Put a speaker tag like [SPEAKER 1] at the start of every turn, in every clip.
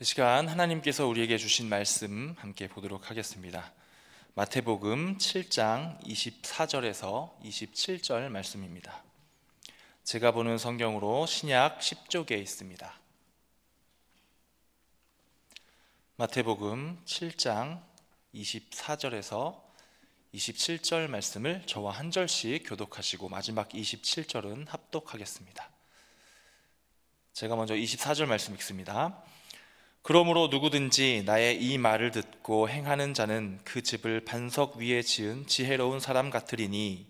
[SPEAKER 1] 이 시간 하나님께서 우리에게 주신 말씀 함께 보도록 하겠습니다. 마태복음 7장 24절에서 27절 말씀입니다. 제가 보는 성경으로 신약 10쪽에 있습니다. 마태복음 7장 24절에서 27절 말씀을 저와 한 절씩 교독하시고 마지막 27절은 합독하겠습니다. 제가 먼저 24절 말씀 읽습니다. 그러므로 누구든지 나의 이 말을 듣고 행하는 자는 그 집을 반석 위에 지은 지혜로운 사람 같으리니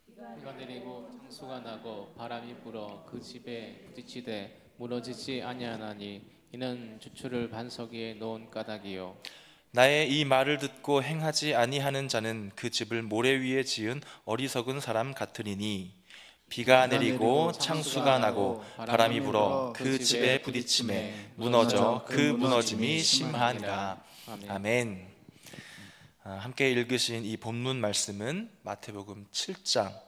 [SPEAKER 2] 비가 내리고 창수가 나고 바람이 불어 그 집에 부딪히되 무너지지 아니하나니 이는 주추를 반석 위에 놓은 까닭이요.
[SPEAKER 1] 나의 이 말을 듣고 행하지 아니하는 자는 그 집을 모래 위에 지은 어리석은 사람 같으리니 비가 내리고 창수가 나고 바람이 불어 그 집에 부딪힘에 무너져 그 무너짐이 심하니라. 아멘. 함께 읽으신 이 본문 말씀은 마태복음 7장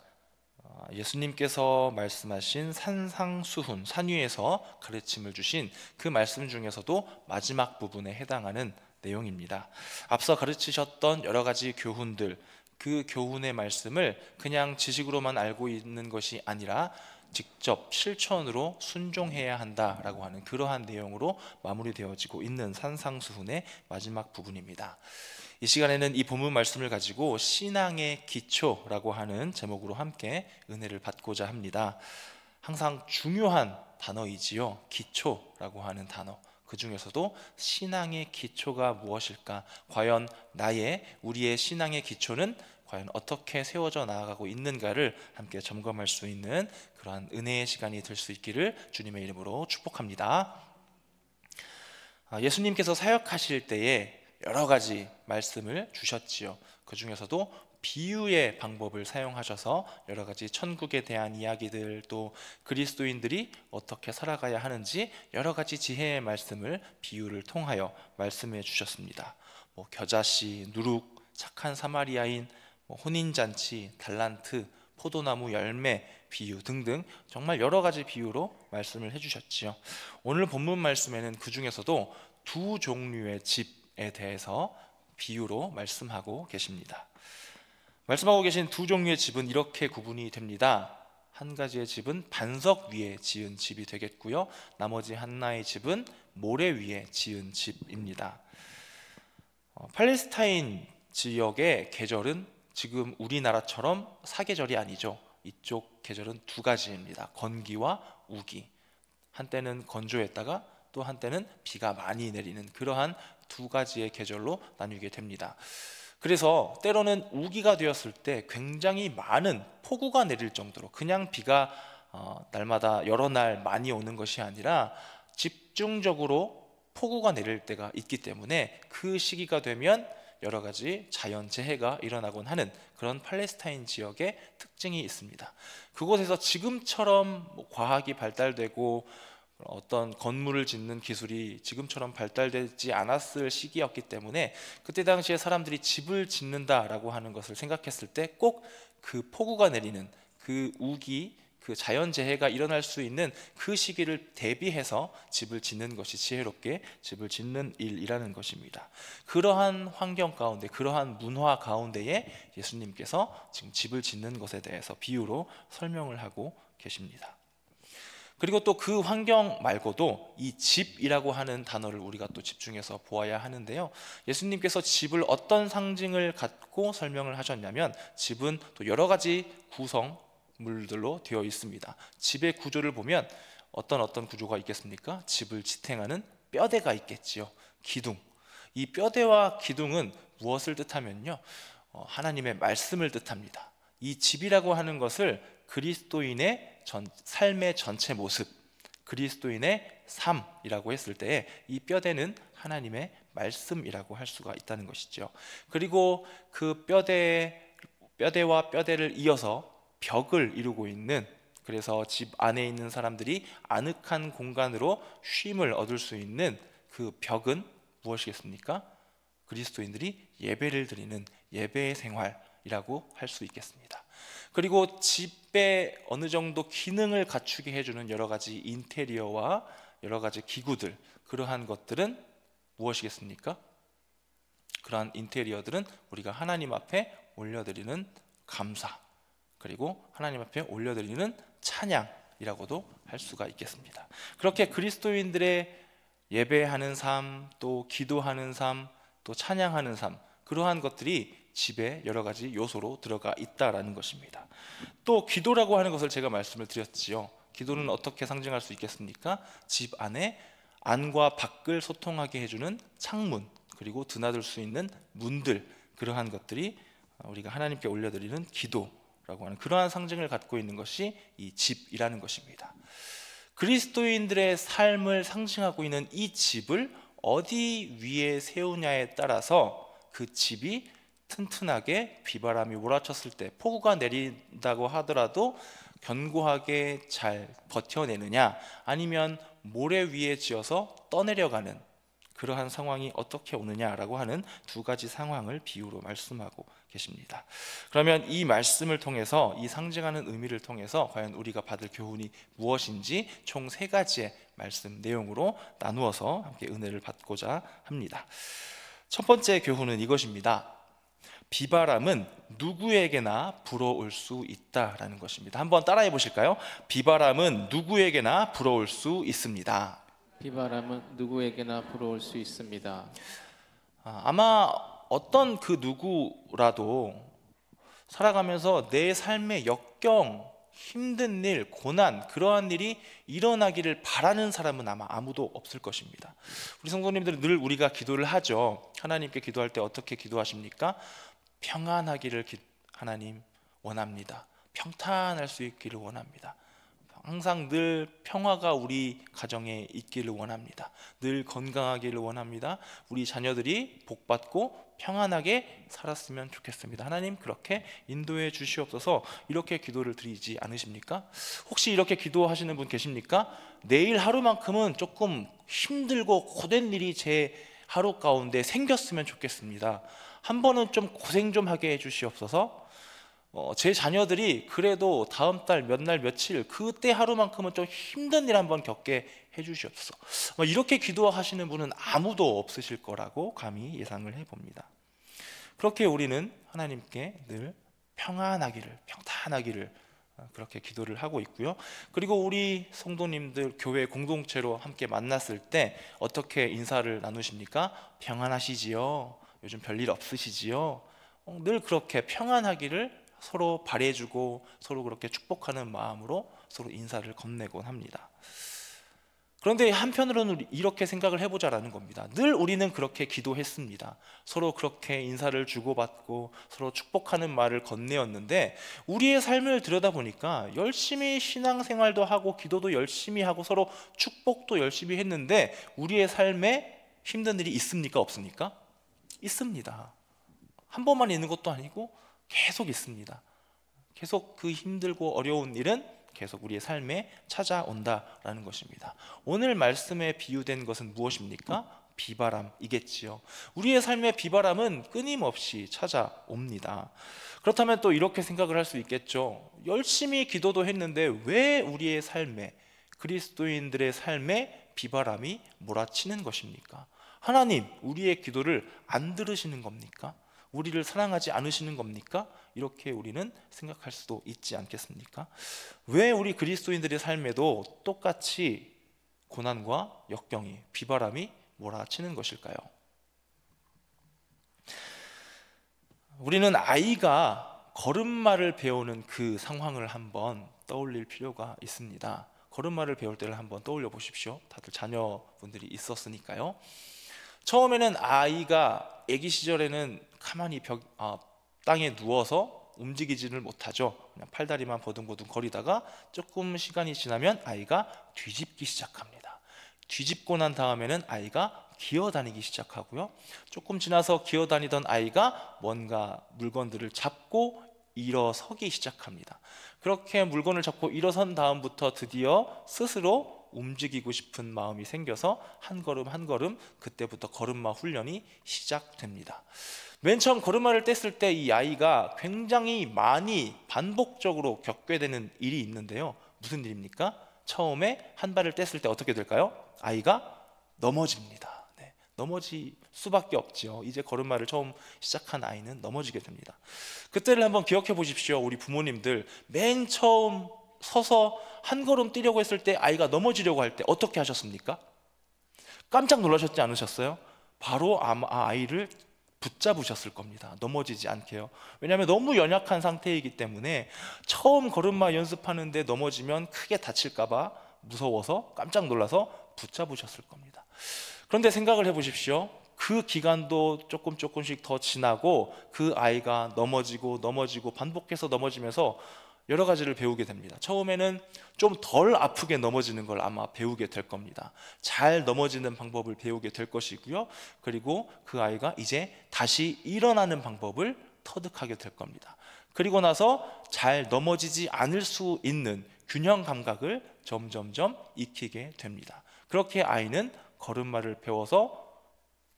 [SPEAKER 1] 예수님께서 말씀하신 산상수훈 산위에서 가르침을 주신 그 말씀 중에서도 마지막 부분에 해당하는 내용입니다. 앞서 가르치셨던 여러 가지 교훈들, 그 교훈의 말씀을 그냥 지식으로만 알고 있는 것이 아니라 직접 실천으로 순종해야 한다라고 하는 그러한 내용으로 마무리되어지고 있는 산상수훈의 마지막 부분입니다. 이 시간에는 이 본문 말씀을 가지고 신앙의 기초라고 하는 제목으로 함께 은혜를 받고자 합니다. 항상 중요한 단어이지요. 기초라고 하는 단어. 그 중에서도 신앙의 기초가 무엇일까? 과연 우리의 신앙의 기초는 과연 어떻게 세워져 나아가고 있는가를 함께 점검할 수 있는 그러한 은혜의 시간이 될 수 있기를 주님의 이름으로 축복합니다. 예수님께서 사역하실 때에 여러 가지 말씀을 주셨지요. 그 중에서도 비유의 방법을 사용하셔서 여러 가지 천국에 대한 이야기들, 또 그리스도인들이 어떻게 살아가야 하는지 여러 가지 지혜의 말씀을 비유를 통하여 말씀해 주셨습니다. 겨자씨, 누룩, 착한 사마리아인, 혼인잔치, 달란트, 포도나무 열매 비유 등등 정말 여러 가지 비유로 말씀을 해주셨지요. 오늘 본문 말씀에는 그 중에서도 두 종류의 집에 대해서 비유로 말씀하고 계십니다. 말씀하고 계신 두 종류의 집은 이렇게 구분이 됩니다. 한 가지의 집은 반석 위에 지은 집이 되겠고요, 나머지 하나의 집은 모래 위에 지은 집입니다. 팔레스타인 지역의 계절은 지금 우리나라처럼 사계절이 아니죠. 이쪽 계절은 두 가지입니다. 건기와 우기. 한때는 건조했다가 또 한때는 비가 많이 내리는 그러한 두 가지의 계절로 나뉘게 됩니다. 그래서 때로는 우기가 되었을 때 굉장히 많은 폭우가 내릴 정도로, 그냥 비가 날마다 여러 날 많이 오는 것이 아니라 집중적으로 폭우가 내릴 때가 있기 때문에 그 시기가 되면 여러 가지 자연재해가 일어나곤 하는 그런 팔레스타인 지역의 특징이 있습니다. 그곳에서 지금처럼 과학이 발달되고 어떤 건물을 짓는 기술이 지금처럼 발달되지 않았을 시기였기 때문에 그때 당시에 사람들이 집을 짓는다라고 하는 것을 생각했을 때 꼭 그 폭우가 내리는 그 우기, 그 자연재해가 일어날 수 있는 그 시기를 대비해서 집을 짓는 것이 지혜롭게 집을 짓는 일이라는 것입니다. 그러한 환경 가운데, 그러한 문화 가운데에 예수님께서 지금 집을 짓는 것에 대해서 비유로 설명을 하고 계십니다. 그리고 또 그 환경 말고도 이 집이라고 하는 단어를 우리가 또 집중해서 보아야 하는데요, 예수님께서 집을 어떤 상징을 갖고 설명을 하셨냐면, 집은 또 여러 가지 구성물들로 되어 있습니다. 집의 구조를 보면 어떤 구조가 있겠습니까? 집을 지탱하는 뼈대가 있겠지요. 기둥. 이 뼈대와 기둥은 무엇을 뜻하면요, 하나님의 말씀을 뜻합니다. 이 집이라고 하는 것을 그리스도인의 삶의 전체 모습, 그리스도인의 삶이라고 했을 때에 이 뼈대는 하나님의 말씀이라고 할 수가 있다는 것이죠. 그리고 그 뼈대와 뼈대를 이어서 벽을 이루고 있는, 그래서 집 안에 있는 사람들이 아늑한 공간으로 쉼을 얻을 수 있는 그 벽은 무엇이겠습니까? 그리스도인들이 예배를 드리는 예배의 생활이라고 할 수 있겠습니다. 그리고 집에 어느 정도 기능을 갖추게 해주는 여러 가지 인테리어와 여러 가지 기구들, 그러한 것들은 무엇이겠습니까? 그러한 인테리어들은 우리가 하나님 앞에 올려드리는 감사, 그리고 하나님 앞에 올려드리는 찬양이라고도 할 수가 있겠습니다. 그렇게 그리스도인들의 예배하는 삶, 또 기도하는 삶, 또 찬양하는 삶, 그러한 것들이 집에 여러 가지 요소로 들어가 있다라는 것입니다. 또 기도라고 하는 것을 제가 말씀을 드렸지요. 기도는 어떻게 상징할 수 있겠습니까? 집 안에 안과 밖을 소통하게 해주는 창문, 그리고 드나들 수 있는 문들, 그러한 것들이 우리가 하나님께 올려드리는 기도라고 하는 그러한 상징을 갖고 있는 것이 이 집이라는 것입니다. 그리스도인들의 삶을 상징하고 있는 이 집을 어디 위에 세우냐에 따라서 그 집이 튼튼하게 비바람이 몰아쳤을 때, 폭우가 내린다고 하더라도 견고하게 잘 버텨내느냐, 아니면 모래 위에 지어서 떠내려가는 그러한 상황이 어떻게 오느냐라고 하는 두 가지 상황을 비유로 말씀하고 계십니다. 그러면 이 말씀을 통해서, 이 상징하는 의미를 통해서 과연 우리가 받을 교훈이 무엇인지 총 세 가지의 말씀 내용으로 나누어서 함께 은혜를 받고자 합니다. 첫 번째 교훈은 이것입니다. 비바람은 누구에게나 불어올 수 있다라는 것입니다. 한번 따라해 보실까요? 비바람은 누구에게나 불어올 수 있습니다.
[SPEAKER 2] 비바람은 누구에게나 불어올 수 있습니다.
[SPEAKER 1] 아마 어떤 그 누구라도 살아가면서 내 삶의 역경, 힘든 일, 고난, 그러한 일이 일어나기를 바라는 사람은 아마 아무도 없을 것입니다. 우리 성도님들은 늘 우리가 기도를 하죠. 하나님께 기도할 때 어떻게 기도하십니까? 평안하기를 하나님 원합니다. 평탄할 수 있기를 원합니다. 항상 늘 평화가 우리 가정에 있기를 원합니다. 늘 건강하기를 원합니다. 우리 자녀들이 복받고 평안하게 살았으면 좋겠습니다. 하나님 그렇게 인도해 주시옵소서. 이렇게 기도를 드리지 않으십니까? 혹시 이렇게 기도하시는 분 계십니까? 내일 하루만큼은 조금 힘들고 고된 일이 제 하루 가운데 생겼으면 좋겠습니다. 한 번은 좀 고생 좀 하게 해 주시옵소서. 제 자녀들이 그래도 다음 달 몇 날 며칠 그때 하루만큼은 좀 힘든 일 한번 겪게 해주시옵소서. 이렇게 기도하시는 분은 아무도 없으실 거라고 감히 예상을 해봅니다. 그렇게 우리는 하나님께 늘 평안하기를, 평탄하기를 그렇게 기도를 하고 있고요. 그리고 우리 성도님들 교회 공동체로 함께 만났을 때 어떻게 인사를 나누십니까? 평안하시지요? 요즘 별일 없으시지요? 늘 그렇게 평안하기를 서로 바래주고 서로 그렇게 축복하는 마음으로 서로 인사를 건네곤 합니다. 그런데 한편으로는 이렇게 생각을 해보자라는 겁니다. 늘 우리는 그렇게 기도했습니다. 서로 그렇게 인사를 주고받고 서로 축복하는 말을 건네었는데, 우리의 삶을 들여다보니까 열심히 신앙생활도 하고 기도도 열심히 하고 서로 축복도 열심히 했는데 우리의 삶에 힘든 일이 있습니까? 없습니까? 있습니다. 한 번만 있는 것도 아니고 계속 있습니다. 계속 그 힘들고 어려운 일은 계속 우리의 삶에 찾아온다라는 것입니다. 오늘 말씀에 비유된 것은 무엇입니까? 비바람이겠지요. 우리의 삶의 비바람은 끊임없이 찾아옵니다. 그렇다면 또 이렇게 생각을 할 수 있겠죠. 열심히 기도도 했는데 왜 우리의 삶에, 그리스도인들의 삶에 비바람이 몰아치는 것입니까? 하나님, 우리의 기도를 안 들으시는 겁니까? 우리를 사랑하지 않으시는 겁니까? 이렇게 우리는 생각할 수도 있지 않겠습니까? 왜 우리 그리스도인들의 삶에도 똑같이 고난과 역경이, 비바람이 몰아치는 것일까요? 우리는 아이가 걸음마를 배우는 그 상황을 한번 떠올릴 필요가 있습니다. 걸음마를 배울 때를 한번 떠올려 보십시오. 다들 자녀분들이 있었으니까요. 처음에는 아이가 아기 시절에는 가만히 땅에 누워서 움직이지를 못하죠. 그냥 팔다리만 버둥버둥 거리다가 조금 시간이 지나면 아이가 뒤집기 시작합니다. 뒤집고 난 다음에는 아이가 기어다니기 시작하고요. 조금 지나서 기어다니던 아이가 뭔가 물건들을 잡고 일어서기 시작합니다. 그렇게 물건을 잡고 일어선 다음부터 드디어 스스로 움직이고 싶은 마음이 생겨서 한 걸음 한 걸음 그때부터 걸음마 훈련이 시작됩니다. 맨 처음 걸음마를 뗐을 때 이 아이가 굉장히 많이 반복적으로 겪게 되는 일이 있는데요. 무슨 일입니까? 처음에 한 발을 뗐을 때 어떻게 될까요? 아이가 넘어집니다. 네, 넘어질 수밖에 없죠. 이제 걸음마를 처음 시작한 아이는 넘어지게 됩니다. 그때를 한번 기억해 보십시오. 우리 부모님들 맨 처음 서서 한 걸음 뛰려고 했을 때 아이가 넘어지려고 할 때 어떻게 하셨습니까? 깜짝 놀라셨지 않으셨어요? 바로 아마 아이를 붙잡으셨을 겁니다. 넘어지지 않게요. 왜냐하면 너무 연약한 상태이기 때문에 처음 걸음마 연습하는데 넘어지면 크게 다칠까봐 무서워서 깜짝 놀라서 붙잡으셨을 겁니다. 그런데 생각을 해보십시오. 그 기간도 조금씩 더 지나고 그 아이가 넘어지고 반복해서 넘어지면서 여러 가지를 배우게 됩니다. 처음에는 좀 덜 아프게 넘어지는 걸 아마 배우게 될 겁니다. 잘 넘어지는 방법을 배우게 될 것이고요. 그리고 그 아이가 이제 다시 일어나는 방법을 터득하게 될 겁니다. 그리고 나서 잘 넘어지지 않을 수 있는 균형 감각을 점점점 익히게 됩니다. 그렇게 아이는 걸음마를 배워서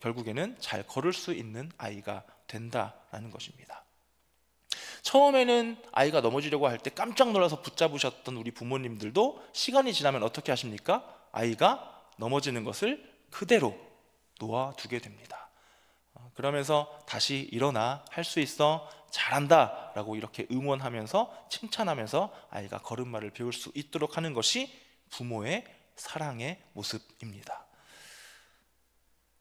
[SPEAKER 1] 결국에는 잘 걸을 수 있는 아이가 된다라는 것입니다. 처음에는 아이가 넘어지려고 할 때 깜짝 놀라서 붙잡으셨던 우리 부모님들도 시간이 지나면 어떻게 하십니까? 아이가 넘어지는 것을 그대로 놓아두게 됩니다. 그러면서 다시 일어나, 할 수 있어, 잘한다 라고 이렇게 응원하면서 칭찬하면서 아이가 걸음마를 배울 수 있도록 하는 것이 부모의 사랑의 모습입니다.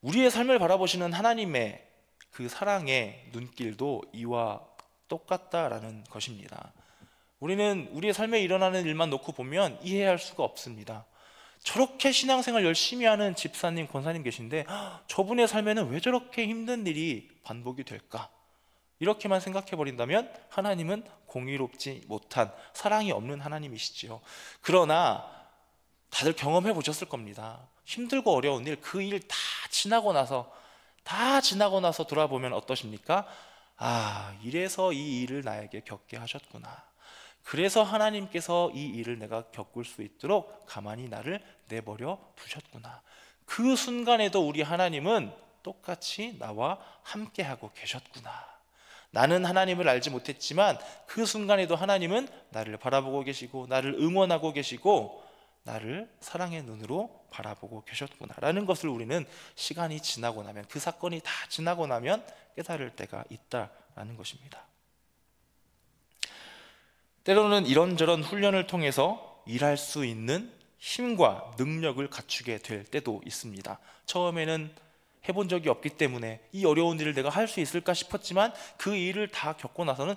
[SPEAKER 1] 우리의 삶을 바라보시는 하나님의 그 사랑의 눈길도 이와 똑같다라는 것입니다. 우리는 우리의 삶에 일어나는 일만 놓고 보면 이해할 수가 없습니다. 저렇게 신앙생활 열심히 하는 집사님, 권사님 계신데 저분의 삶에는 왜 저렇게 힘든 일이 반복이 될까? 이렇게만 생각해 버린다면 하나님은 공의롭지 못한, 사랑이 없는 하나님이시지요. 그러나 다들 경험해 보셨을 겁니다. 힘들고 어려운 일, 그 일 다 지나고 나서 돌아보면 어떠십니까? 이래서 이 일을 나에게 겪게 하셨구나. 그래서 하나님께서 이 일을 내가 겪을 수 있도록 가만히 나를 내버려 두셨구나. 그 순간에도 우리 하나님은 똑같이 나와 함께하고 계셨구나. 나는 하나님을 알지 못했지만 그 순간에도 하나님은 나를 바라보고 계시고 나를 응원하고 계시고 나를 사랑의 눈으로 바라보고 계셨구나 라는 것을 우리는 시간이 지나고 나면, 그 사건이 다 지나고 나면 깨달을 때가 있다라는 것입니다. 때로는 이런저런 훈련을 통해서 일할 수 있는 힘과 능력을 갖추게 될 때도 있습니다. 처음에는 해본 적이 없기 때문에 이 어려운 일을 내가 할 수 있을까 싶었지만 그 일을 다 겪고 나서는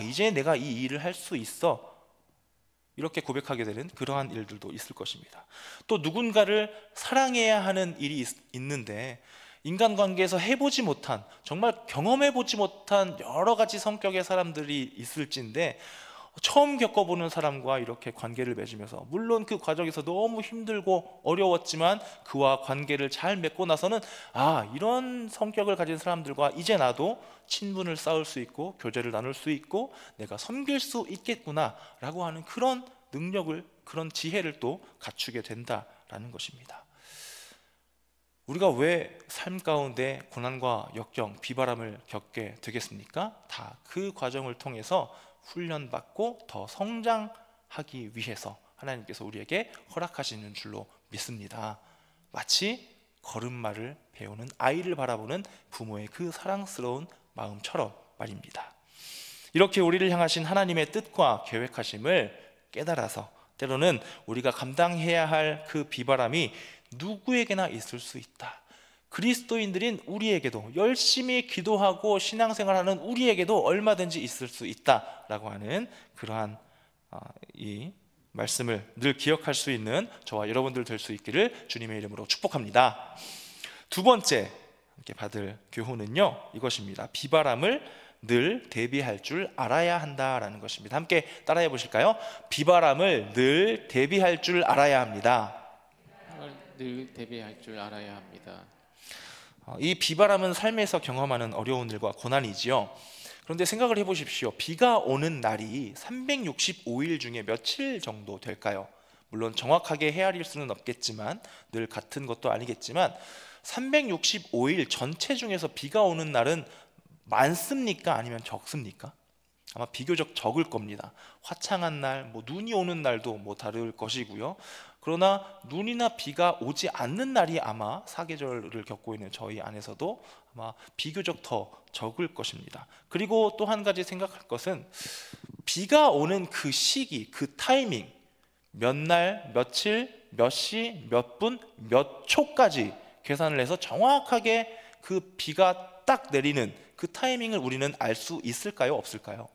[SPEAKER 1] 이제 내가 이 일을 할 수 있어, 이렇게 고백하게 되는 그러한 일들도 있을 것입니다. 또 누군가를 사랑해야 하는 일이 있는데 인간관계에서 해보지 못한, 정말 경험해보지 못한 여러 가지 성격의 사람들이 있을진데 처음 겪어보는 사람과 이렇게 관계를 맺으면서, 물론 그 과정에서 너무 힘들고 어려웠지만 그와 관계를 잘 맺고 나서는 이런 성격을 가진 사람들과 이제 나도 친분을 쌓을 수 있고 교제를 나눌 수 있고 내가 섬길 수 있겠구나 라고 하는 그런 능력을, 그런 지혜를 또 갖추게 된다라는 것입니다. 우리가 왜 삶 가운데 고난과 역경, 비바람을 겪게 되겠습니까? 다 그 과정을 통해서 훈련받고 더 성장하기 위해서 하나님께서 우리에게 허락하시는 줄로 믿습니다. 마치 걸음마를 배우는 아이를 바라보는 부모의 그 사랑스러운 마음처럼 말입니다. 이렇게 우리를 향하신 하나님의 뜻과 계획하심을 깨달아서 때로는 우리가 감당해야 할 그 비바람이 누구에게나 있을 수 있다. 그리스도인들인 우리에게도, 열심히 기도하고 신앙생활하는 우리에게도 얼마든지 있을 수 있다라고 하는 그러한 이 말씀을 늘 기억할 수 있는 저와 여러분들 될 수 있기를 주님의 이름으로 축복합니다. 두 번째 함께 받을 교훈은요, 이것입니다. 비바람을 늘 대비할 줄 알아야 한다라는 것입니다. 함께 따라해 보실까요? 비바람을 늘 대비할 줄 알아야 합니다.
[SPEAKER 2] 늘 대비할 줄 알아야 합니다.
[SPEAKER 1] 이 비바람은 삶에서 경험하는 어려운 일과 고난이지요. 그런데 생각을 해보십시오. 비가 오는 날이 365일 중에 며칠 정도 될까요? 물론 정확하게 헤아릴 수는 없겠지만, 늘 같은 것도 아니겠지만 365일 전체 중에서 비가 오는 날은 많습니까? 아니면 적습니까? 아마 비교적 적을 겁니다. 화창한 날, 눈이 오는 날도 다를 것이고요. 그러나 눈이나 비가 오지 않는 날이 아마 사계절을 겪고 있는 저희 안에서도 아마 비교적 더 적을 것입니다. 그리고 또 한 가지 생각할 것은 비가 오는 그 시기, 그 타이밍, 몇 날, 며칠, 몇 시, 몇 분, 몇 초까지 계산을 해서 정확하게 그 비가 딱 내리는 그 타이밍을 우리는 알 수 있을까요? 없을까요?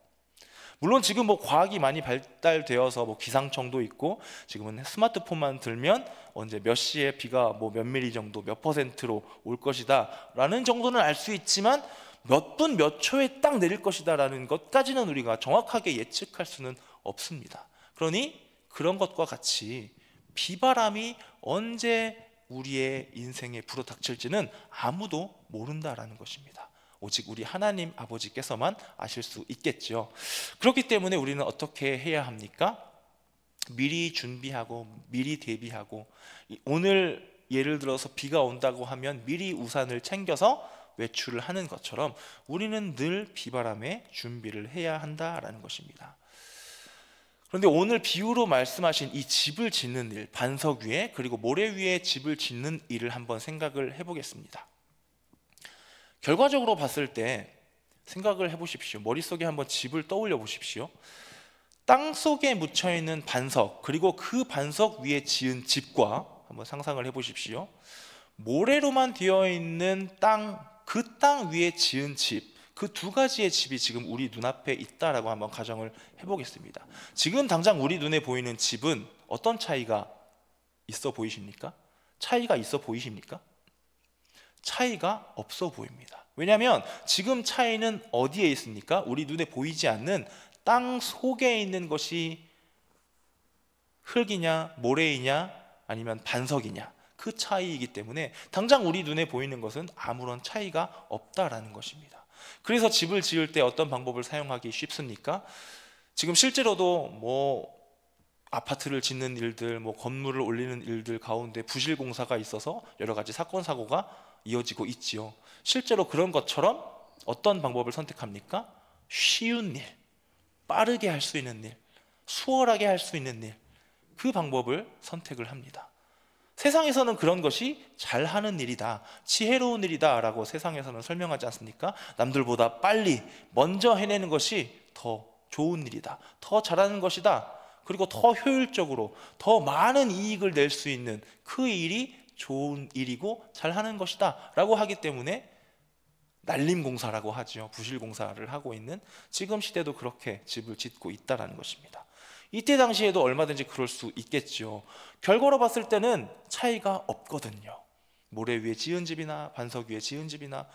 [SPEAKER 1] 물론 지금 뭐 과학이 많이 발달되어서 뭐 기상청도 있고 지금은 스마트폰만 들면 언제 몇 시에 비가 뭐 몇 미리 정도 몇 퍼센트로 올 것이다 라는 정도는 알 수 있지만 몇 분 몇 초에 딱 내릴 것이다 라는 것까지는 우리가 정확하게 예측할 수는 없습니다. 그러니 그런 것과 같이 비바람이 언제 우리의 인생에 불어닥칠지는 아무도 모른다라는 것입니다. 오직 우리 하나님 아버지께서만 아실 수 있겠죠. 그렇기 때문에 우리는 어떻게 해야 합니까? 미리 준비하고 미리 대비하고, 오늘 예를 들어서 비가 온다고 하면 미리 우산을 챙겨서 외출을 하는 것처럼 우리는 늘 비바람에 준비를 해야 한다라는 것입니다. 그런데 오늘 비유로 말씀하신 이 집을 짓는 일, 반석 위에 그리고 모래 위에 집을 짓는 일을 한번 생각을 해보겠습니다. 결과적으로 봤을 때 생각을 해보십시오. 머릿속에 한번 집을 떠올려 보십시오. 땅 속에 묻혀있는 반석, 그리고 그 반석 위에 지은 집과 한번 상상을 해보십시오. 모래로만 되어 있는 땅, 그 땅 위에 지은 집, 그 두 가지의 집이 지금 우리 눈앞에 있다라고 한번 가정을 해보겠습니다. 지금 당장 우리 눈에 보이는 집은 어떤 차이가 있어 보이십니까? 차이가 있어 보이십니까? 차이가 없어 보입니다. 왜냐하면 지금 차이는 어디에 있습니까? 우리 눈에 보이지 않는 땅 속에 있는 것이 흙이냐 모래이냐 아니면 반석이냐, 그 차이이기 때문에 당장 우리 눈에 보이는 것은 아무런 차이가 없다라는 것입니다. 그래서 집을 지을 때 어떤 방법을 사용하기 쉽습니까? 지금 실제로도 뭐 아파트를 짓는 일들, 뭐 건물을 올리는 일들 가운데 부실 공사가 있어서 여러 가지 사건 사고가 이어지고 있지요. 실제로 그런 것처럼 어떤 방법을 선택합니까? 쉬운 일, 빠르게 할 수 있는 일, 수월하게 할 수 있는 일, 그 방법을 선택을 합니다. 세상에서는 그런 것이 잘하는 일이다, 지혜로운 일이다 라고 세상에서는 설명하지 않습니까? 남들보다 빨리 먼저 해내는 것이 더 좋은 일이다, 더 잘하는 것이다, 그리고 더 효율적으로 더 많은 이익을 낼 수 있는 그 일이 좋은 일이고 잘하는 것이다 라고 하기 때문에 날림공사라고 하죠. 부실공사를 하고 있는 지금 시대도 그렇게 집을 짓고 있다는 것입니다. 이때 당시에도 얼마든지 그럴 수 있겠죠. 결과로 봤을 때는 차이가 없거든요. 모래 위에 지은 집이나 반석 위에 지은 집이나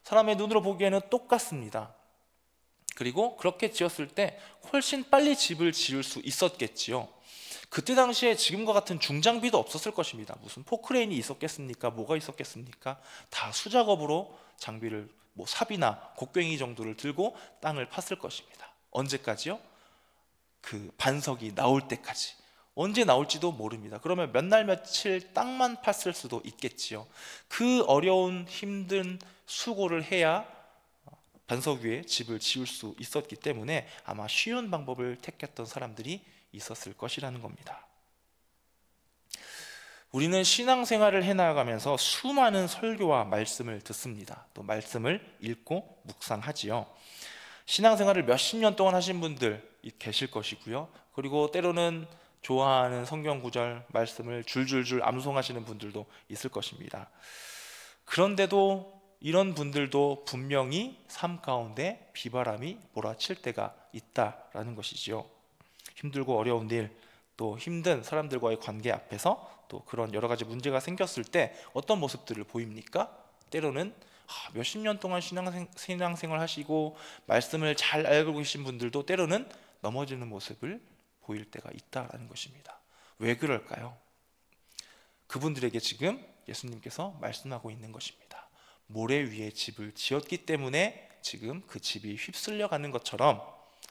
[SPEAKER 1] 사람의 눈으로 보기에는 똑같습니다. 그리고 그렇게 지었을 때 훨씬 빨리 집을 지을 수 있었겠지요. 그때 당시에 지금과 같은 중장비도 없었을 것입니다. 무슨 포크레인이 있었겠습니까? 뭐가 있었겠습니까? 다 수작업으로 장비를 뭐 삽이나 곡괭이 정도를 들고 땅을 팠을 것입니다. 언제까지요? 그 반석이 나올 때까지. 언제 나올지도 모릅니다. 그러면 몇 날 며칠 땅만 팠을 수도 있겠지요. 그 어려운 힘든 수고를 해야 반석 위에 집을 지을 수 있었기 때문에 아마 쉬운 방법을 택했던 사람들이 있었을 것이라는 겁니다. 우리는 신앙생활을 해나가면서 수많은 설교와 말씀을 듣습니다. 또 말씀을 읽고 묵상하지요. 신앙생활을 몇십 년 동안 하신 분들 계실 것이고요. 그리고 때로는 좋아하는 성경 구절 말씀을 줄줄줄 암송하시는 분들도 있을 것입니다. 그런데도 이런 분들도 분명히 삶 가운데 비바람이 몰아칠 때가 있다라는 것이지요. 힘들고 어려운 일, 또 힘든 사람들과의 관계 앞에서 또 그런 여러 가지 문제가 생겼을 때 어떤 모습들을 보입니까? 때로는 몇십 년 동안 신앙생활 하시고 말씀을 잘 알고 계신 분들도 때로는 넘어지는 모습을 보일 때가 있다라는 것입니다. 왜 그럴까요? 그분들에게 지금 예수님께서 말씀하고 있는 것입니다. 모래 위에 집을 지었기 때문에 지금 그 집이 휩쓸려 가는 것처럼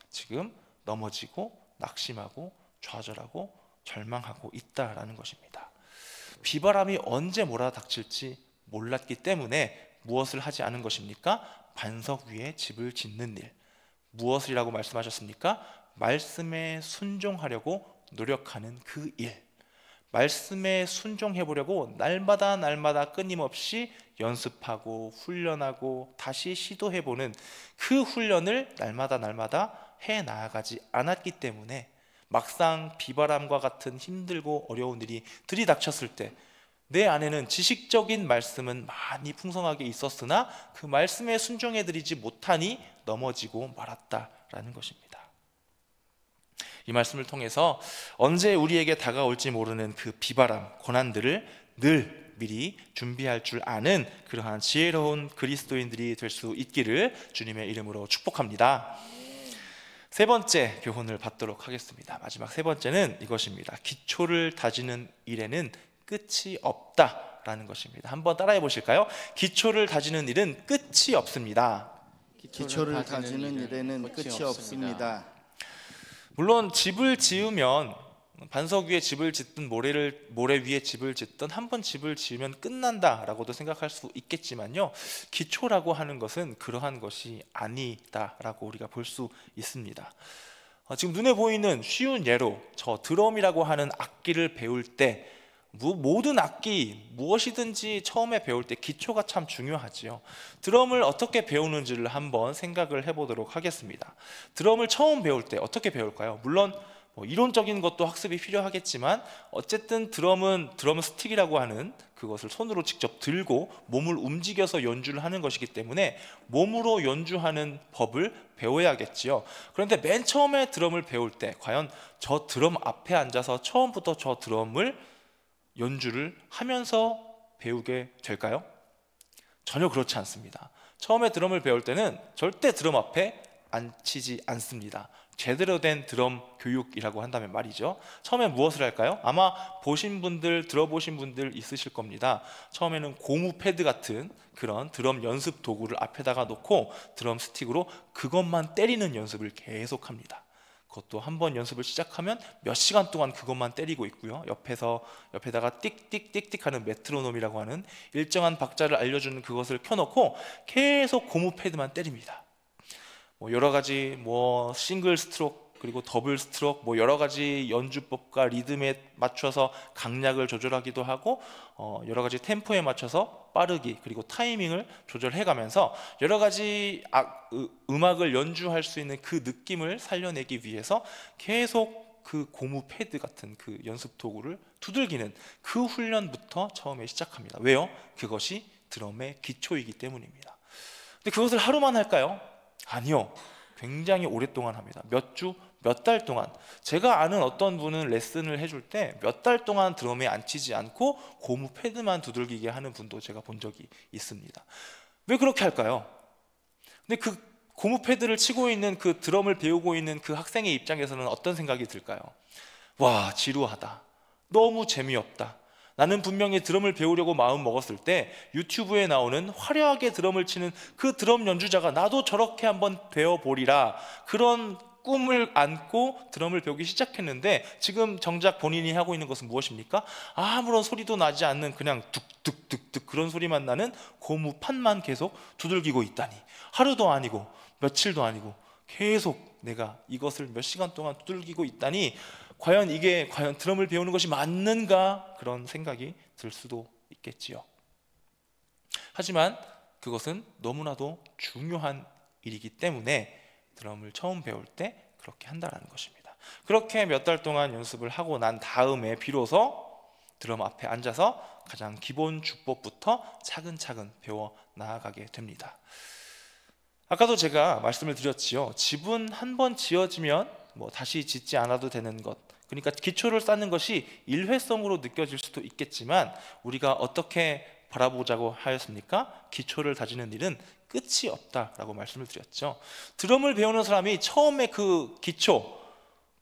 [SPEAKER 1] 지금 넘어지고 낙심하고 좌절하고 절망하고 있다라는 것입니다. 비바람이 언제 몰아닥칠지 몰랐기 때문에 무엇을 하지 않은 것입니까? 반석 위에 집을 짓는 일. 무엇이라고 말씀하셨습니까? 말씀에 순종하려고 노력하는 그 일. 말씀에 순종해 보려고 날마다 끊임없이 연습하고 훈련하고 다시 시도해 보는 그 훈련을 날마다 해 나아가지 않았기 때문에 막상 비바람과 같은 힘들고 어려운 일이 들이닥쳤을 때 내 안에는 지식적인 말씀은 많이 풍성하게 있었으나 그 말씀에 순종해 드리지 못하니 넘어지고 말았다라는 것입니다. 이 말씀을 통해서 언제 우리에게 다가올지 모르는 그 비바람, 고난들을 늘 미리 준비할 줄 아는 그러한 지혜로운 그리스도인들이 될 수 있기를 주님의 이름으로 축복합니다. 세 번째 교훈을 받도록 하겠습니다. 마지막 세 번째는 이것입니다. 기초를 다지는 일에는 끝이 없다라는 것입니다. 한번 따라해 보실까요? 기초를 다지는 일은 끝이 없습니다.
[SPEAKER 3] 기초를 다지는 일에는 끝이 없습니다.
[SPEAKER 1] 물론 집을 지으면 반석 위에 집을 짓든 모래 위에 집을 짓든 한 번 집을 지으면 끝난다라고도 생각할 수 있겠지만요, 기초라고 하는 것은 그러한 것이 아니다라고 우리가 볼 수 있습니다. 지금 눈에 보이는 쉬운 예로 저 드럼이라고 하는 악기를 배울 때 모든 악기 무엇이든지 처음에 배울 때 기초가 참 중요하지요. 드럼을 어떻게 배우는지를 한번 생각을 해보도록 하겠습니다. 드럼을 처음 배울 때 어떻게 배울까요? 물론 이론적인 것도 학습이 필요하겠지만 어쨌든 드럼 스틱이라고 하는 그것을 손으로 직접 들고 몸을 움직여서 연주를 하는 것이기 때문에 몸으로 연주하는 법을 배워야겠지요. 그런데 맨 처음에 드럼을 배울 때 과연 저 드럼 앞에 앉아서 처음부터 저 드럼을 연주를 하면서 배우게 될까요? 전혀 그렇지 않습니다. 처음에 드럼을 배울 때는 절대 드럼 앞에 앉히지 않습니다. 제대로 된 드럼 교육이라고 한다면 말이죠. 처음에 무엇을 할까요? 아마 들어보신 분들 있으실 겁니다. 처음에는 고무 패드 같은 그런 드럼 연습 도구를 앞에다가 놓고 드럼 스틱으로 그것만 때리는 연습을 계속합니다. 그것도 한번 연습을 시작하면 몇 시간 동안 그것만 때리고 있고요. 옆에다가 띡띡띡띡 하는 메트로놈이라고 하는 일정한 박자를 알려주는 그것을 켜놓고 계속 고무 패드만 때립니다. 여러 가지 싱글 스트로크 그리고 더블 스트로크 여러 가지 연주법과 리듬에 맞춰서 강약을 조절하기도 하고 여러 가지 템포에 맞춰서 빠르기 그리고 타이밍을 조절해 가면서 여러 가지 음악을 연주할 수 있는 그 느낌을 살려내기 위해서 계속 그 고무 패드 같은 그 연습 도구를 두들기는 그 훈련부터 처음에 시작합니다. 왜요? 그것이 드럼의 기초이기 때문입니다. 근데 그것을 하루만 할까요? 아니요. 굉장히 오랫동안 합니다. 몇 달 동안. 제가 아는 어떤 분은 레슨을 해줄 때 몇 달 동안 드럼에 앉히지 않고 고무 패드만 두들기게 하는 분도 제가 본 적이 있습니다. 왜 그렇게 할까요? 근데 그 고무 패드를 치고 있는 그 드럼을 배우고 있는 그 학생의 입장에서는 어떤 생각이 들까요? 와, 지루하다. 너무 재미없다. 나는 분명히 드럼을 배우려고 마음 먹었을 때 유튜브에 나오는 화려하게 드럼을 치는 그 드럼 연주자가 나도 저렇게 한번 배워보리라 그런 꿈을 안고 드럼을 배우기 시작했는데 지금 정작 본인이 하고 있는 것은 무엇입니까? 아무런 소리도 나지 않는 그냥 뚝뚝뚝뚝 그런 소리만 나는 고무판만 계속 두들기고 있다니. 하루도 아니고 며칠도 아니고 계속 내가 이것을 몇 시간 동안 두들기고 있다니 과연 드럼을 배우는 것이 맞는가 그런 생각이 들 수도 있겠지요. 하지만 그것은 너무나도 중요한 일이기 때문에 드럼을 처음 배울 때 그렇게 한다는 것입니다. 그렇게 몇 달 동안 연습을 하고 난 다음에 비로소 드럼 앞에 앉아서 가장 기본 주법부터 차근차근 배워 나아가게 됩니다. 아까도 제가 말씀을 드렸지요. 집은 한번 지어지면 다시 짓지 않아도 되는 것, 그러니까 기초를 쌓는 것이 일회성으로 느껴질 수도 있겠지만 우리가 어떻게 바라보자고 하였습니까? 기초를 다지는 일은 끝이 없다라고 말씀을 드렸죠. 드럼을 배우는 사람이 처음에 그 기초,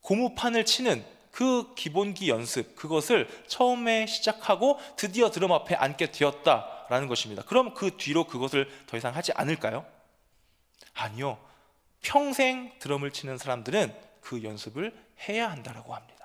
[SPEAKER 1] 고무판을 치는 그 기본기 연습, 그것을 처음에 시작하고 드디어 드럼 앞에 앉게 되었다라는 것입니다. 그럼 그 뒤로 그것을 더 이상 하지 않을까요? 아니요. 평생 드럼을 치는 사람들은 그 연습을 해야 한다라고 합니다.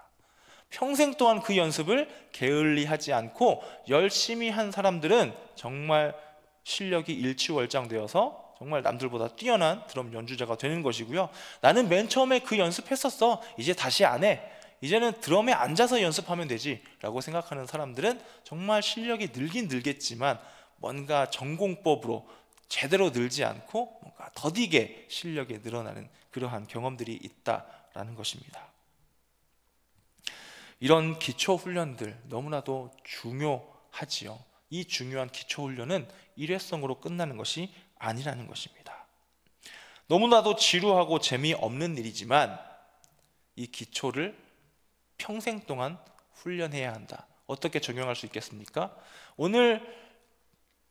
[SPEAKER 1] 평생 동안 그 연습을 게을리하지 않고 열심히 한 사람들은 정말 실력이 일취월장되어서 정말 남들보다 뛰어난 드럼 연주자가 되는 것이고요. 나는 맨 처음에 그 연습했었어. 이제 다시 안 해. 이제는 드럼에 앉아서 연습하면 되지 라고 생각하는 사람들은 정말 실력이 늘긴 늘겠지만 뭔가 전공법으로 제대로 늘지 않고 뭔가 더디게 실력이 늘어나는 그러한 경험들이 있다라는 것입니다. 이런 기초 훈련들 너무나도 중요하지요. 이 중요한 기초 훈련은 일회성으로 끝나는 것이 아니라는 것입니다. 너무나도 지루하고 재미없는 일이지만 이 기초를 평생 동안 훈련해야 한다. 어떻게 적용할 수 있겠습니까? 오늘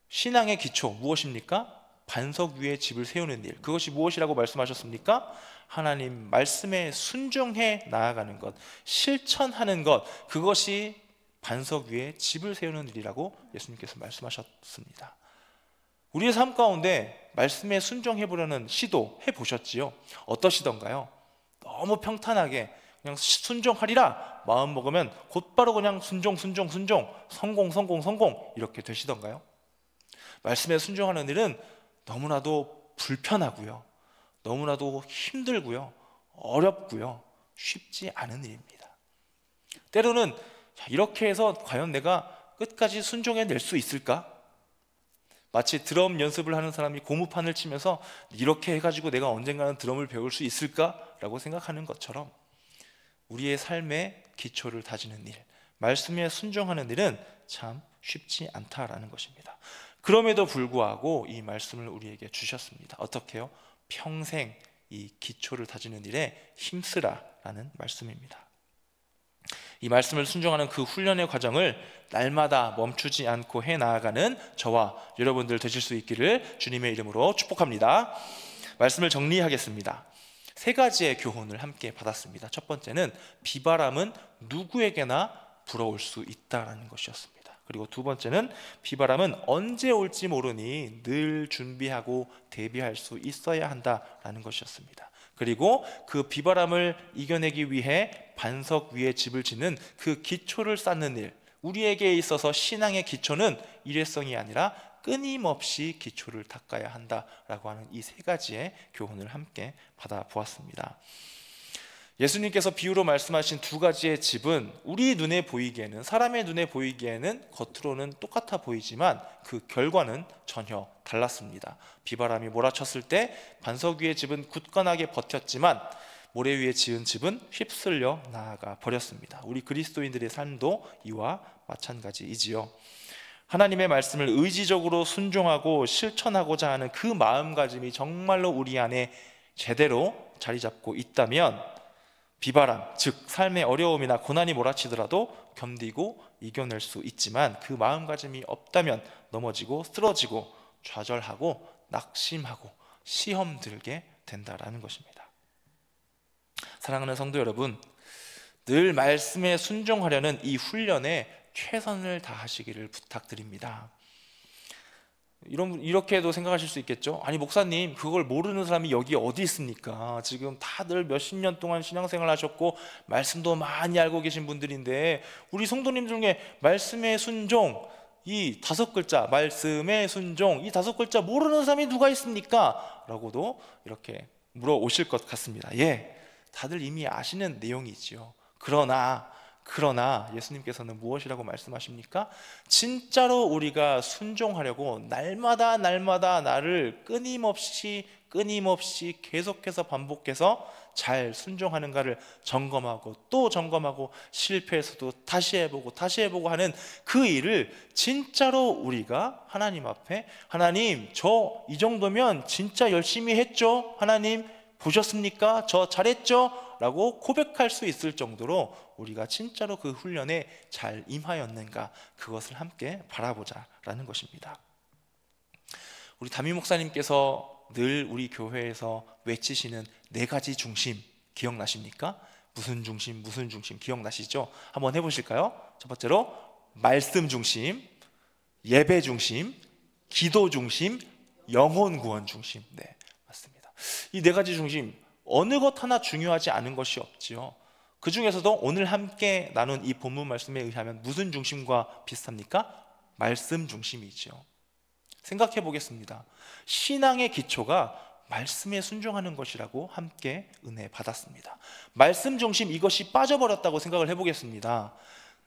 [SPEAKER 1] 신앙의 기초 무엇입니까? 반석 위에 집을 세우는 일. 그것이 무엇이라고 말씀하셨습니까? 하나님 말씀에 순종해 나아가는 것, 실천하는 것, 그것이 반석 위에 집을 세우는 일이라고 예수님께서 말씀하셨습니다. 우리의 삶 가운데 말씀에 순종해 보려는 시도 해보셨지요? 어떠시던가요? 너무 평탄하게 그냥 순종하리라 마음 먹으면 곧바로 그냥 순종 성공 이렇게 되시던가요? 말씀에 순종하는 일은 너무나도 불편하고요, 너무나도 힘들고요, 어렵고요, 쉽지 않은 일입니다. 때로는 이렇게 해서 과연 내가 끝까지 순종해낼 수 있을까? 마치 드럼 연습을 하는 사람이 고무판을 치면서 이렇게 해가지고 내가 언젠가는 드럼을 배울 수 있을까라고 생각하는 것처럼 우리의 삶의 기초를 다지는 일, 말씀에 순종하는 일은 참 쉽지 않다라는 것입니다. 그럼에도 불구하고 이 말씀을 우리에게 주셨습니다. 어떻게요? 평생 이 기초를 다지는 일에 힘쓰라라는 말씀입니다. 이 말씀을 순종하는 그 훈련의 과정을 날마다 멈추지 않고 해나가는 저와 여러분들 되실 수 있기를 주님의 이름으로 축복합니다. 말씀을 정리하겠습니다. 세 가지의 교훈을 함께 받았습니다. 첫 번째는 비바람은 누구에게나 불어올 수 있다는 것이었습니다. 그리고 두 번째는 비바람은 언제 올지 모르니 늘 준비하고 대비할 수 있어야 한다라는 것이었습니다. 그리고 그 비바람을 이겨내기 위해 반석 위에 집을 짓는 그 기초를 쌓는 일, 우리에게 있어서 신앙의 기초는 일회성이 아니라 끊임없이 기초를 닦아야 한다라고 하는 이 세 가지의 교훈을 함께 받아보았습니다. 예수님께서 비유로 말씀하신 두 가지의 집은 우리 눈에 보이기에는, 사람의 눈에 보이기에는 겉으로는 똑같아 보이지만 그 결과는 전혀 달랐습니다. 비바람이 몰아쳤을 때 반석 위의 집은 굳건하게 버텼지만 모래 위에 지은 집은 휩쓸려 나아가 버렸습니다. 우리 그리스도인들의 삶도 이와 마찬가지이지요. 하나님의 말씀을 의지적으로 순종하고 실천하고자 하는 그 마음가짐이 정말로 우리 안에 제대로 자리 잡고 있다면 비바람, 즉 삶의 어려움이나 고난이 몰아치더라도 견디고 이겨낼 수 있지만 그 마음가짐이 없다면 넘어지고 쓰러지고 좌절하고 낙심하고 시험 들게 된다라는 것입니다. 사랑하는 성도 여러분, 늘 말씀에 순종하려는 이 훈련에 최선을 다하시기를 부탁드립니다. 이렇게도 생각하실 수 있겠죠. 아니 목사님, 그걸 모르는 사람이 여기 어디 있습니까? 지금 다들 몇십 년 동안 신앙생활 하셨고 말씀도 많이 알고 계신 분들인데 우리 성도님 중에 말씀의 순종, 이 다섯 글자, 말씀의 순종, 이 다섯 글자 모르는 사람이 누가 있습니까? 라고도 이렇게 물어오실 것 같습니다. 예, 다들 이미 아시는 내용이지요. 그러나 예수님께서는 무엇이라고 말씀하십니까? 진짜로 우리가 순종하려고 날마다 나를 끊임없이 계속해서 반복해서 잘 순종하는가를 점검하고 또 점검하고 실패해서도 다시 해보고 하는 그 일을 진짜로 우리가 하나님 앞에, 하나님 저 이 정도면 진짜 열심히 했죠? 하나님 보셨습니까? 저 잘했죠? 라고 고백할 수 있을 정도로 우리가 진짜로 그 훈련에 잘 임하였는가, 그것을 함께 바라보자라는 것입니다. 우리 담임 목사님께서 늘 우리 교회에서 외치시는 네 가지 중심 기억나십니까? 무슨 중심 기억나시죠? 한번 해보실까요? 첫 번째로 말씀 중심, 예배 중심, 기도 중심, 영혼 구원 중심. 네, 맞습니다. 이 네 가지 중심, 어느 것 하나 중요하지 않은 것이 없지요. 그 중에서도 오늘 함께 나눈 이 본문 말씀에 의하면 무슨 중심과 비슷합니까? 말씀 중심이죠. 생각해 보겠습니다. 신앙의 기초가 말씀에 순종하는 것이라고 함께 은혜 받았습니다. 말씀 중심 이것이 빠져버렸다고 생각을 해보겠습니다.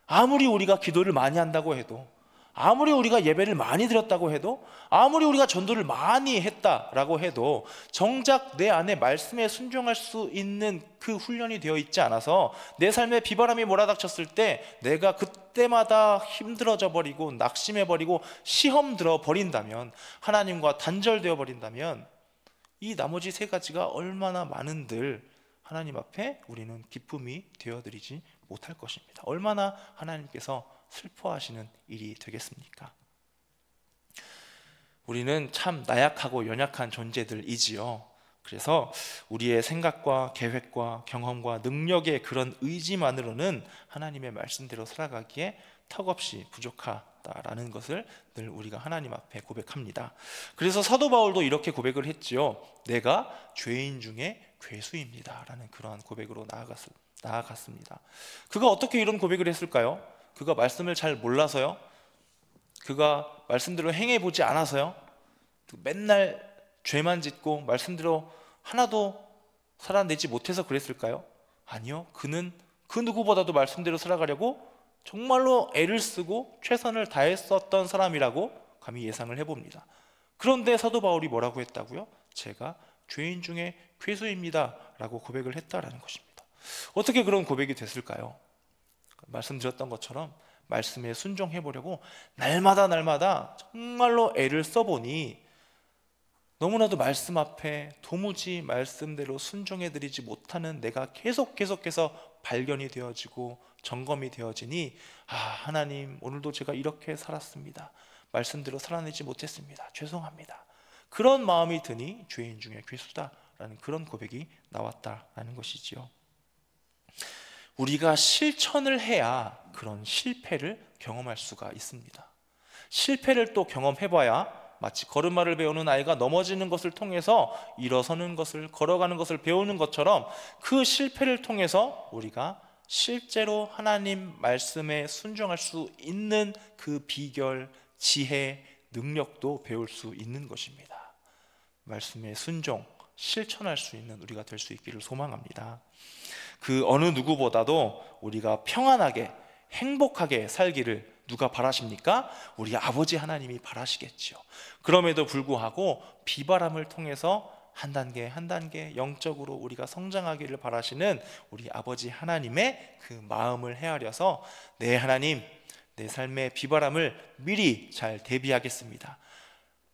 [SPEAKER 1] 아무리 우리가 기도를 많이 한다고 해도, 아무리 우리가 예배를 많이 드렸다고 해도, 아무리 우리가 전도를 많이 했다라고 해도 정작 내 안에 말씀에 순종할 수 있는 그 훈련이 되어 있지 않아서 내 삶에 비바람이 몰아닥쳤을 때 내가 그때마다 힘들어져 버리고 낙심해 버리고 시험 들어 버린다면, 하나님과 단절되어 버린다면 이 나머지 세 가지가 얼마나 많은들 하나님 앞에 우리는 기쁨이 되어드리지 못할 것입니다. 얼마나 하나님께서 슬퍼하시는 일이 되겠습니까? 우리는 참 나약하고 연약한 존재들이지요. 그래서 우리의 생각과 계획과 경험과 능력의 그런 의지만으로는 하나님의 말씀대로 살아가기에 턱없이 부족하다라는 것을 늘 우리가 하나님 앞에 고백합니다. 그래서 사도 바울도 이렇게 고백을 했지요. 내가 죄인 중에 괴수입니다 라는 그러한 고백으로 나아갔습니다. 그가 어떻게 이런 고백을 했을까요? 그가 말씀을 잘 몰라서요? 그가 말씀대로 행해보지 않아서요? 맨날 죄만 짓고 말씀대로 하나도 살아내지 못해서 그랬을까요? 아니요. 그는 그 누구보다도 말씀대로 살아가려고 정말로 애를 쓰고 최선을 다했었던 사람이라고 감히 예상을 해봅니다. 그런데 사도 바울이 뭐라고 했다고요? 제가 죄인 중에 괴수입니다 라고 고백을 했다라는 것입니다. 어떻게 그런 고백이 됐을까요? 말씀드렸던 것처럼 말씀에 순종해보려고 날마다 정말로 애를 써보니 너무나도 말씀 앞에 도무지 말씀대로 순종해드리지 못하는 내가 계속해서 발견이 되어지고 점검이 되어지니, 하나님 오늘도 제가 이렇게 살았습니다. 말씀대로 살아내지 못했습니다. 죄송합니다. 그런 마음이 드니 죄인 중에 괴수다라는 그런 고백이 나왔다라는 것이지요. 우리가 실천을 해야 그런 실패를 경험할 수가 있습니다. 실패를 또 경험해봐야 마치 걸음마를 배우는 아이가 넘어지는 것을 통해서 일어서는 것을, 걸어가는 것을 배우는 것처럼 그 실패를 통해서 우리가 실제로 하나님 말씀에 순종할 수 있는 그 비결, 지혜, 능력도 배울 수 있는 것입니다. 말씀에 순종, 실천할 수 있는 우리가 될 수 있기를 소망합니다. 그 어느 누구보다도 우리가 평안하게 행복하게 살기를 누가 바라십니까? 우리 아버지 하나님이 바라시겠지요. 그럼에도 불구하고 비바람을 통해서 한 단계 한 단계 영적으로 우리가 성장하기를 바라시는 우리 아버지 하나님의 그 마음을 헤아려서, 네 하나님, 내 삶의 비바람을 미리 잘 대비하겠습니다.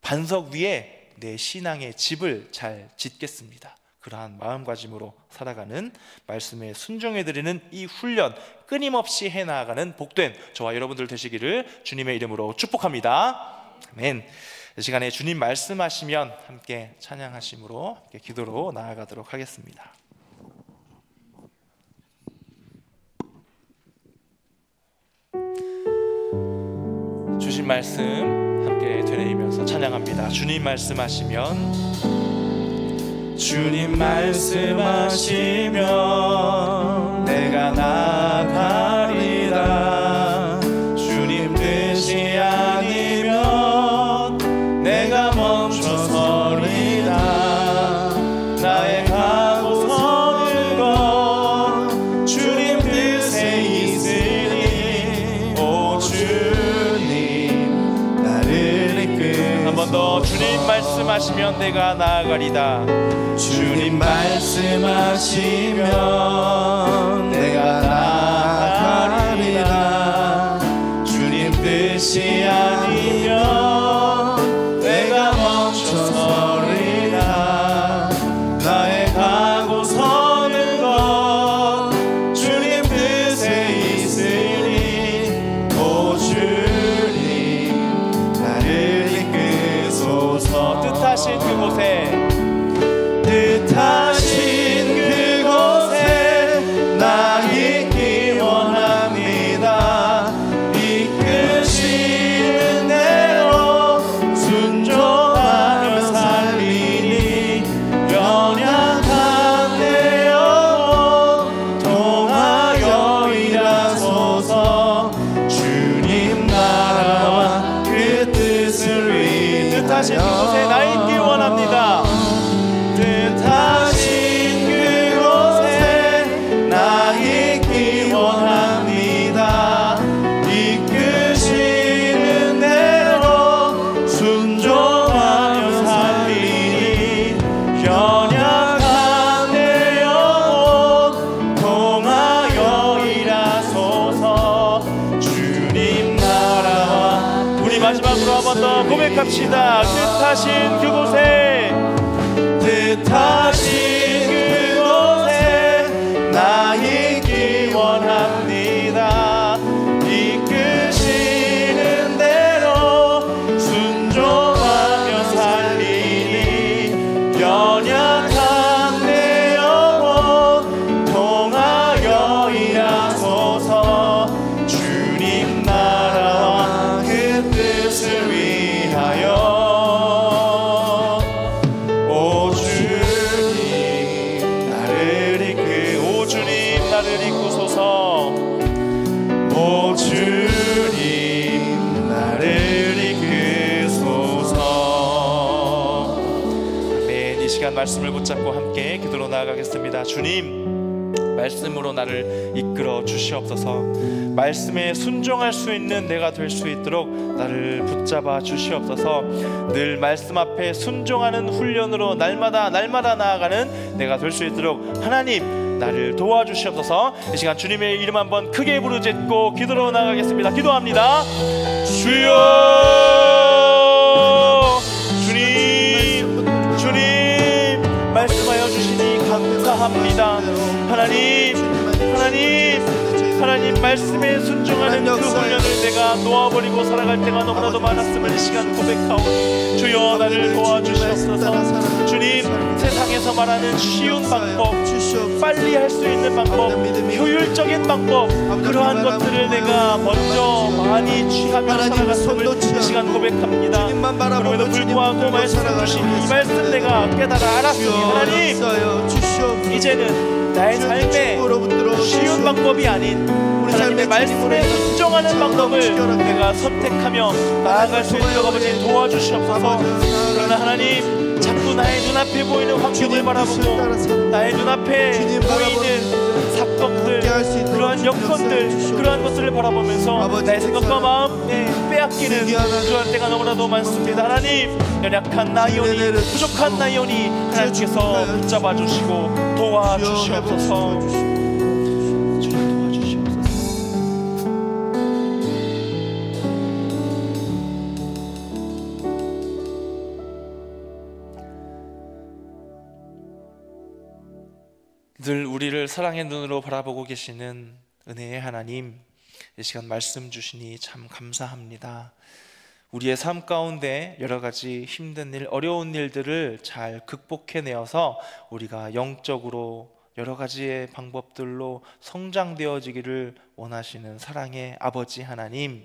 [SPEAKER 1] 반석 위에 내 신앙의 집을 잘 짓겠습니다. 그러한 마음가짐으로 살아가는, 말씀에 순종해드리는 이 훈련 끊임없이 해나가는 복된 저와 여러분들 되시기를 주님의 이름으로 축복합니다. 아멘. 이 시간에 주님 말씀하시면 함께 찬양하심으로, 함께 기도로 나아가도록 하겠습니다. 주신 말씀 함께 되뇌이면서 찬양합니다. 주님 말씀하시면, 주님 말씀하시면 내가 나가리라. 주님 뜻이 아니면 내가 멈춰서리라. 나의 가고 서는 건 주님 뜻에 있으니, 오 주님 나를 이끌. 한 번 더. 주님 말씀하시면 내가 나아가리다. 주님 말씀하시면 내가 나아가리라. 주님 뜻이 아니면 내가 멈춰서리라. 나의 가고 서는 것 주님 뜻에 있으니, 오 주님 나를 이끄소서. 뜻하신 그곳에, 뜻하신 그곳에 나 있기 원합니다. 이끄시는 대로 순종하며 살리니, 연약한 내 영혼 통하여 일하소서. 주님 나라와 그 뜻을 위하여 뜻하신 그곳에 나 있기 원합니다. 마지막으로 한 번 더 고백합시다. 뜻하신 그곳에, 뜻하신 그곳에 나 있기 원합니다. 이끄시는 대로 순종하며 살리니 연약한 내 영혼 통하여 일하소서. 주님 나라와 그 뜻을 위하여. 오 주님 나를 이끄소서. 오 주님 나를 이끄소서. 아멘. 이 시간 말씀을 붙잡고 함께 기도로 나아가겠습니다. 주님, 말씀으로 나를 이끌어 주시옵소서. 말씀에 순종할 수 있는 내가 될 수 있도록 나를 붙잡아 주시옵소서. 늘 말씀 앞에 순종하는 훈련으로 날마다 나아가는 내가 될 수 있도록 하나님 나를 도와주시옵소서. 이 시간 주님의 이름 한번 크게 부르짖고 기도로 나아가겠습니다. 기도합니다. 주여, 주님 말씀하여 주시니 감사합니다. 하나님 말씀에 순종하는 그 훈련을 내가 놓아버리고 살아갈 때가 너무나도 많았음을 이 시간 고백하오니 주여 나를 도와주시옵소서. 주님, 세상에서 말하는 쉬운 방법, 빨리 할 수 있는 방법, 효율적인 방법, 그러한 것들을 내가 먼저 많이 취하며 살아갔음을 이 시간 고백합니다. 그럼에도 불구하고 말씀 주신 이 말씀 내가 깨달아 알았으니 하나님, 이제는 나의 삶에 쉬운 방법이 아닌 하나님의 말씀에 순종하는 방법을 내가 선택하며 나아갈 수 있도록 아버지 도와주시옵소서. 그러나 하나님, 자꾸 나의 눈앞에 보이는 환경을 바라보고 나의 눈앞에 보이는 사건들, 그러한 여건들, 그러한 것들을 바라보면서 나의 생각과 마음에 빼앗기는 그러한 때가 너무나도 많습니다. 하나님, 연약한 나이오니, 부족한 나이오니 하나님께서 붙잡아 주시고 도와주시옵소서. 주님 도와주시옵소서. 늘 우리를 사랑의 눈으로 바라보고 계시는 은혜의 하나님, 이 시간 말씀 주시니 참 감사합니다. 우리의 삶 가운데 여러 가지 힘든 일, 어려운 일들을 잘 극복해내어서 우리가 영적으로 여러 가지의 방법들로 성장되어지기를 원하시는 사랑의 아버지 하나님,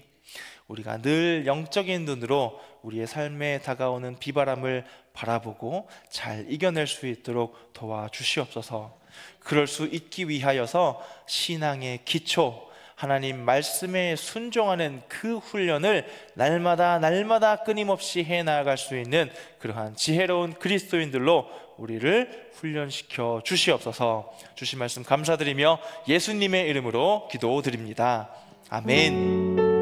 [SPEAKER 1] 우리가 늘 영적인 눈으로 우리의 삶에 다가오는 비바람을 바라보고 잘 이겨낼 수 있도록 도와주시옵소서. 그럴 수 있기 위하여서 신앙의 기초, 하나님 말씀에 순종하는 그 훈련을 날마다 끊임없이 해나갈 수 있는 그러한 지혜로운 그리스도인들로 우리를 훈련시켜 주시옵소서. 주신 말씀 감사드리며 예수님의 이름으로 기도드립니다. 아멘.